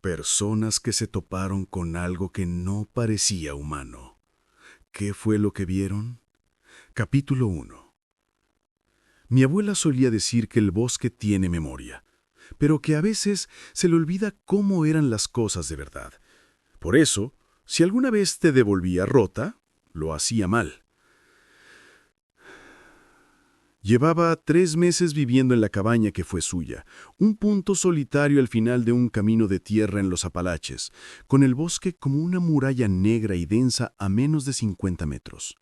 Personas que se toparon con algo que no parecía humano. ¿Qué fue lo que vieron? Capítulo 1. Mi abuela solía decir que el bosque tiene memoria, pero que a veces se le olvida cómo eran las cosas de verdad. Por eso, si alguna vez te devolvía rota, lo hacía mal. Llevaba 3 meses viviendo en la cabaña que fue suya, un punto solitario al final de un camino de tierra en los Apalaches, con el bosque como una muralla negra y densa a menos de 50 metros.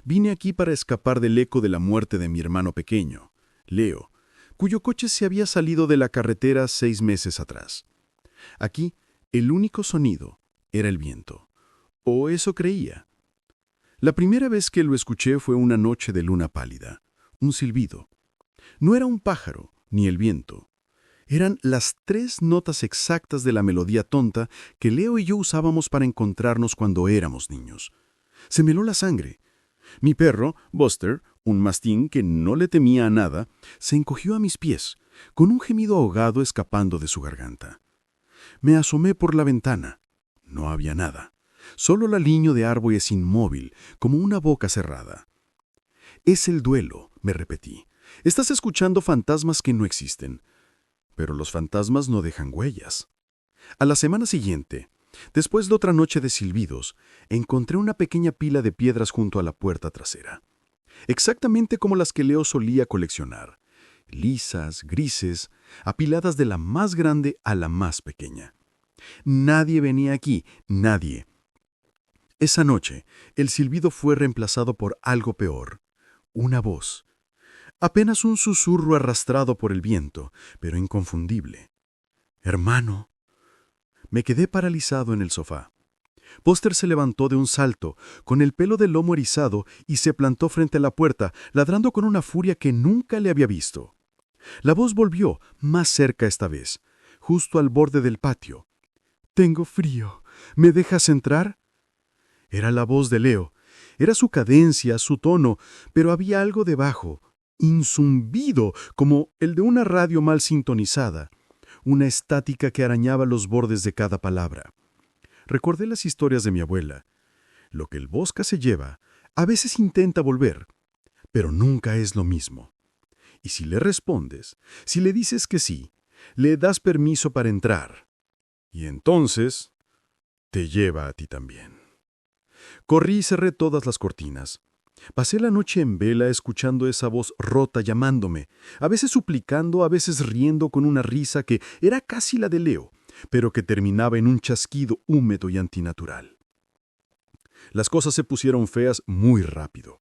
Vine aquí para escapar del eco de la muerte de mi hermano pequeño, Leo, cuyo coche se había salido de la carretera 6 meses atrás. Aquí, el único sonido era el viento. O eso creía. La primera vez que lo escuché fue una noche de luna pálida. Un silbido. No era un pájaro, ni el viento. Eran las 3 notas exactas de la melodía tonta que Leo y yo usábamos para encontrarnos cuando éramos niños. Se me heló la sangre. Mi perro, Buster, un mastín que no le temía a nada, se encogió a mis pies, con un gemido ahogado escapando de su garganta. Me asomé por la ventana. No había nada. Solo el aliño de árboles inmóvil, como una boca cerrada. Es el duelo, me repetí. Estás escuchando fantasmas que no existen. Pero los fantasmas no dejan huellas. A la semana siguiente, después de otra noche de silbidos, encontré una pequeña pila de piedras junto a la puerta trasera. Exactamente como las que Leo solía coleccionar. Lisas, grises, apiladas de la más grande a la más pequeña. Nadie venía aquí, nadie. Esa noche, el silbido fue reemplazado por algo peor. Una voz. Apenas un susurro arrastrado por el viento, pero inconfundible. «Hermano». Me quedé paralizado en el sofá. Buster se levantó de un salto, con el pelo del lomo erizado, y se plantó frente a la puerta, ladrando con una furia que nunca le había visto. La voz volvió, más cerca esta vez, justo al borde del patio. «Tengo frío. ¿Me dejas entrar?» Era la voz de Leo. Era su cadencia, su tono, pero había algo debajo, un zumbido, como el de una radio mal sintonizada, una estática que arañaba los bordes de cada palabra. Recordé las historias de mi abuela. Lo que el bosque se lleva, a veces intenta volver, pero nunca es lo mismo. Y si le respondes, si le dices que sí, le das permiso para entrar. Y entonces, te lleva a ti también. Corrí y cerré todas las cortinas. Pasé la noche en vela escuchando esa voz rota llamándome, a veces suplicando, a veces riendo con una risa que era casi la de Leo, pero que terminaba en un chasquido húmedo y antinatural. Las cosas se pusieron feas muy rápido.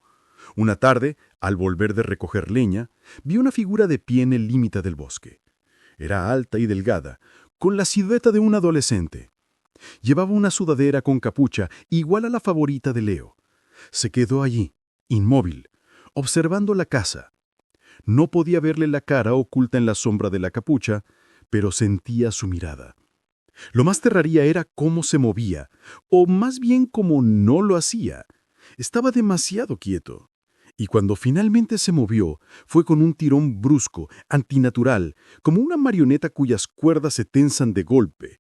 Una tarde, al volver de recoger leña, vi una figura de pie en el límite del bosque. Era alta y delgada, con la silueta de un adolescente. Llevaba una sudadera con capucha igual a la favorita de Leo. Se quedó allí, inmóvil, observando la casa. No podía verle la cara oculta en la sombra de la capucha, pero sentía su mirada. Lo más terraría era cómo se movía, o más bien cómo no lo hacía. Estaba demasiado quieto. Y cuando finalmente se movió, fue con un tirón brusco, antinatural, como una marioneta cuyas cuerdas se tensan de golpe.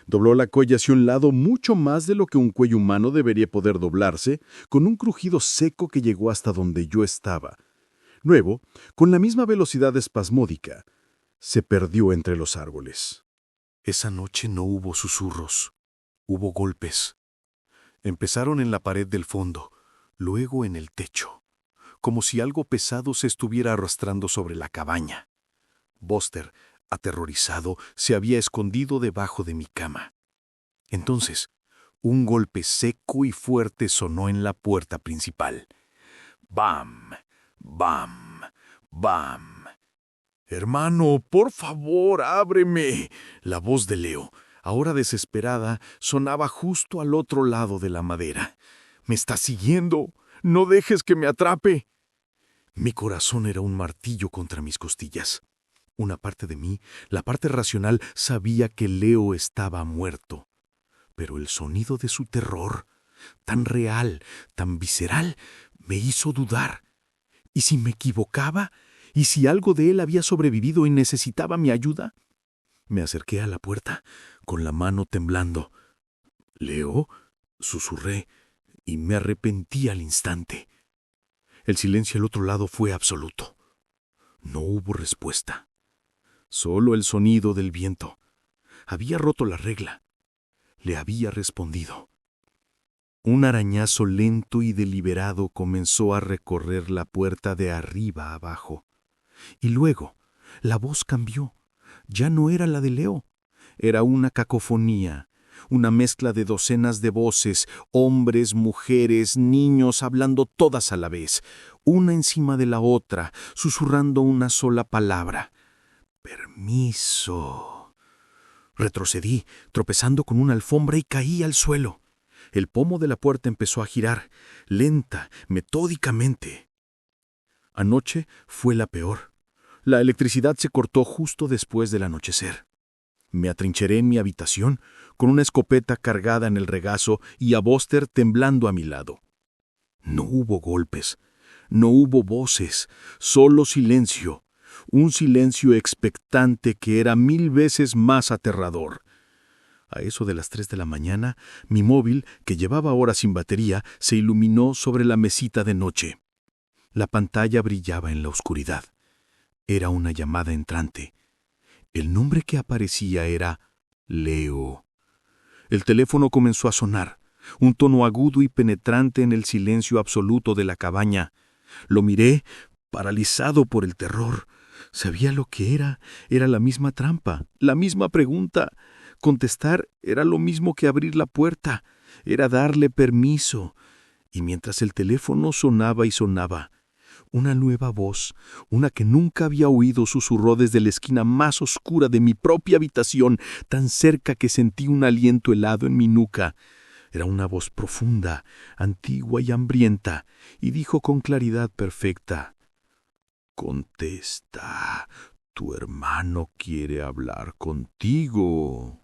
Dobló la cuella hacia un lado mucho más de lo que un cuello humano debería poder doblarse, con un crujido seco que llegó hasta donde yo estaba. Luego, con la misma velocidad espasmódica, se perdió entre los árboles. Esa noche no hubo susurros, hubo golpes. Empezaron en la pared del fondo, luego en el techo, como si algo pesado se estuviera arrastrando sobre la cabaña. Buster, aterrorizado, se había escondido debajo de mi cama. Entonces, un golpe seco y fuerte sonó en la puerta principal. ¡Bam! ¡Bam! ¡Bam! «Hermano, por favor, ábreme». La voz de Leo, ahora desesperada, sonaba justo al otro lado de la madera. «¿Me estás siguiendo? No dejes que me atrape». Mi corazón era un martillo contra mis costillas. Una parte de mí, la parte racional, sabía que Leo estaba muerto. Pero el sonido de su terror, tan real, tan visceral, me hizo dudar. ¿Y si me equivocaba? ¿Y si algo de él había sobrevivido y necesitaba mi ayuda? Me acerqué a la puerta, con la mano temblando. «¿Leo?», susurré, y me arrepentí al instante. El silencio al otro lado fue absoluto. No hubo respuesta. Solo el sonido del viento. Había roto la regla. Le había respondido. Un arañazo lento y deliberado comenzó a recorrer la puerta de arriba a abajo. Y luego, la voz cambió. Ya no era la de Leo. Era una cacofonía, una mezcla de docenas de voces, hombres, mujeres, niños, hablando todas a la vez, una encima de la otra, susurrando una sola palabra. «Permiso». Retrocedí, tropezando con una alfombra, y caí al suelo. El pomo de la puerta empezó a girar, lenta, metódicamente. Anoche fue la peor. La electricidad se cortó justo después del anochecer. Me atrincheré en mi habitación, con una escopeta cargada en el regazo y a Buster temblando a mi lado. No hubo golpes, no hubo voces, solo silencio, un silencio expectante que era 1000 veces más aterrador. A eso de las 3 de la mañana, mi móvil, que llevaba horas sin batería, se iluminó sobre la mesita de noche. La pantalla brillaba en la oscuridad. Era una llamada entrante. El nombre que aparecía era Leo. El teléfono comenzó a sonar, un tono agudo y penetrante en el silencio absoluto de la cabaña. Lo miré, paralizado por el terror. Sabía lo que era la misma trampa, la misma pregunta. Contestar era lo mismo que abrir la puerta, era darle permiso. Y mientras el teléfono sonaba y sonaba, una nueva voz, una que nunca había oído, susurró desde la esquina más oscura de mi propia habitación, tan cerca que sentí un aliento helado en mi nuca. Era una voz profunda, antigua y hambrienta, y dijo con claridad perfecta: «Contesta, tu hermano quiere hablar contigo».